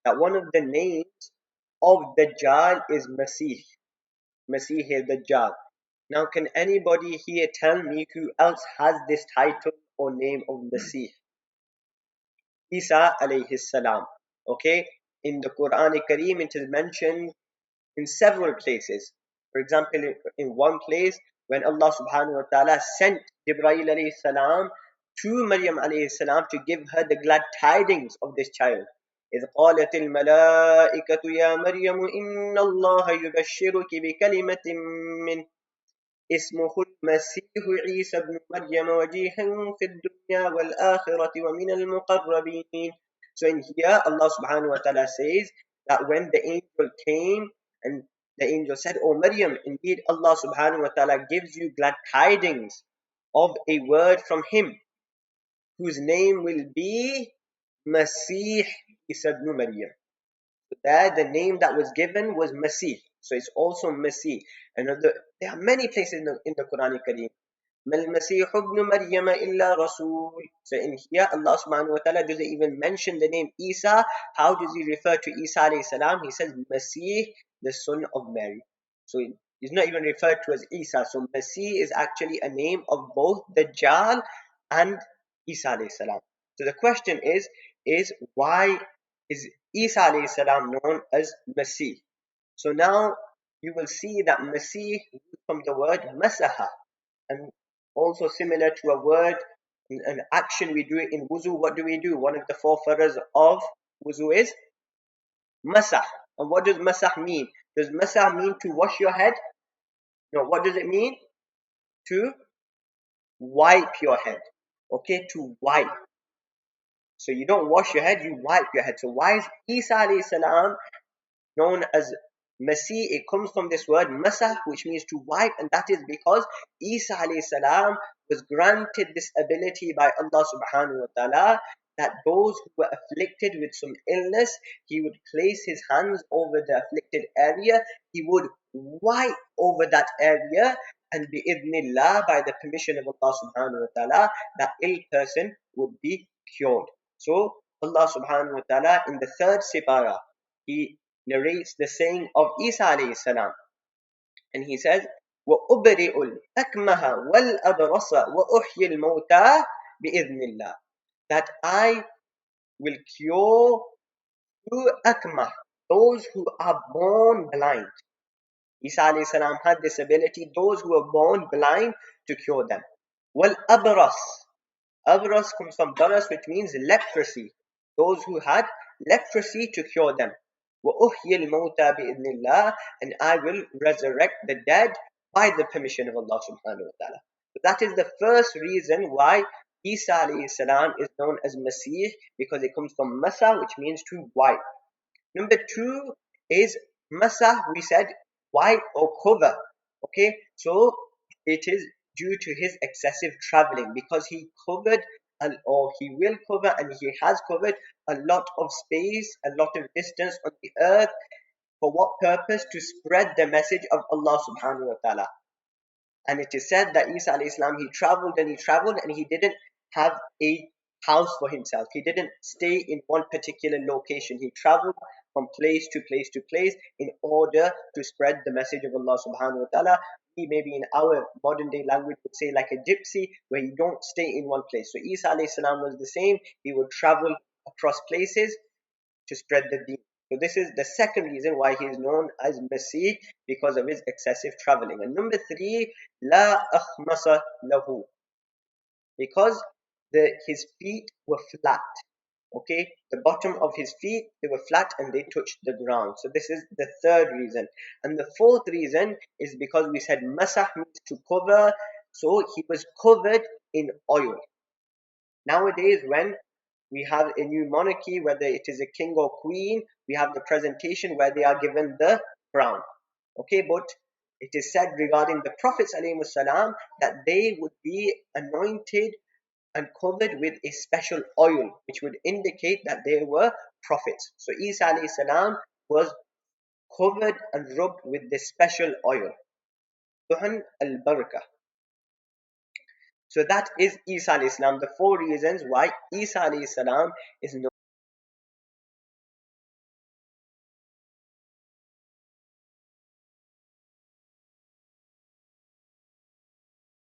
that one of the names of Dajjal is Maseeh. Maseeh is Dajjal. Now, can anybody here tell me who else has this title or name of Maseeh? Isa alayhi salam. Okay, in the Quran Kareem it is mentioned in several places. For example, in one place, when Allah subhanahu wa ta'ala sent Jibreel alayhi salam to Maryam alayhi salam to give her the glad tidings of this child. إذ قالت الملائكة يا مريم إن الله يبشرك بكلمة من اسمه المسيح عيسى ابن مريم وجيها في الدنيا والآخرة ومن المقربين. So in here Allah subhanahu wa ta'ala says that when the angel came and the angel said, "O Maryam, indeed Allah subhanahu wa ta'ala gives you glad tidings of a word from him whose name will be Maseeh Isa ibn Maryam." So there the name that was given was Maseeh. So it's also Maseeh. And there are many places in the Quran Kareem. ما المسيح ابن مريم إلا رسول. So in here Allah subhanahu wa ta'ala doesn't even mention the name Isa. How does he refer to Isa alayhi salam? He says Maseeh, the son of Mary. So he's not even referred to as Isa. So Maseeh is actually a name of both Dajjal and Isa alayhi salam. So the question is why is Isa alayhi salam known as Maseeh? So now you will see that Maseeh from the word Masaha, and also similar to a word, an action we do in wuzu. What do we do? One of the four faras of wuzu is masah. And what does masah mean? Does masah mean to wash your head? No, what does it mean? To wipe your head. Okay, to wipe. So you don't wash your head, you wipe your head. So why is Isa alayhi salam known as Maseeh? It comes from this word Masah, which means to wipe, and that is because Isa alayhi salam was granted this ability by Allah subhanahu wa ta'ala, that those who were afflicted with some illness, he would place his hands over the afflicted area, he would wipe over that area, and bi'idhnillah, by the permission of Allah subhanahu wa ta'ala, that ill person would be cured. So Allah subhanahu wa ta'ala in the third sipara, he narrates the saying of Isa alayhi salam, and he says, وَأُبْرِئُ الْأَكْمَهَ وَالْأَبْرَصَ وَأُحْيِي الْمَوْتَى بِإِذْنِ اللَّهِ, that I will cure through akmah, those who are born blind. Isa alayhi salam had this ability, those who are born blind, to cure them. وَالْأَبْرَص, Abras comes from baras, which means leprosy. Those who had leprosy, to cure them. وَأُحْيِي الْمَوْتَى بِإِذْنِ اللَّهِ, and I will resurrect the dead by the permission of Allah subhanahu wa ta'ala. So that is the first reason why Isa alayhi salam is known as Maseeh, because it comes from Masa, which means to wipe. Number two is Masa, we said wipe or cover. Okay, so it is due to his excessive traveling, because he covered or he will cover and he has covered a lot of space, a lot of distance on the earth. For what purpose? To spread the message of Allah subhanahu wa ta'ala. And it is said that Isa alayhi salam, he traveled and he traveled and he didn't have a house for himself. He didn't stay in one particular location. He traveled from place to place to place in order to spread the message of Allah subhanahu wa ta'ala. He maybe in our modern day language would say like a gypsy, where you don't stay in one place. So Isa alayhi salam was the same. He would travel across places to spread the deen. So this is the second reason why he is known as Maseeh, because of his excessive traveling. And number three, La akhmasa lahu, because his feet were flat. Okay, the bottom of his feet, they were flat and they touched the ground. So this is the third reason. And the fourth reason is because we said masah means to cover, so he was covered in oil. Nowadays, when we have a new monarchy, whether it is a king or queen, we have the presentation where they are given the crown. Okay, but it is said regarding the Prophets ﷺ that they would be anointed and covered with a special oil, which would indicate that they were prophets. So Isa alayhi salam was covered and rubbed with this special oil, Duhan al-Barakah. So that is Isa alayhi salam, the four reasons why Isa alayhi salam is known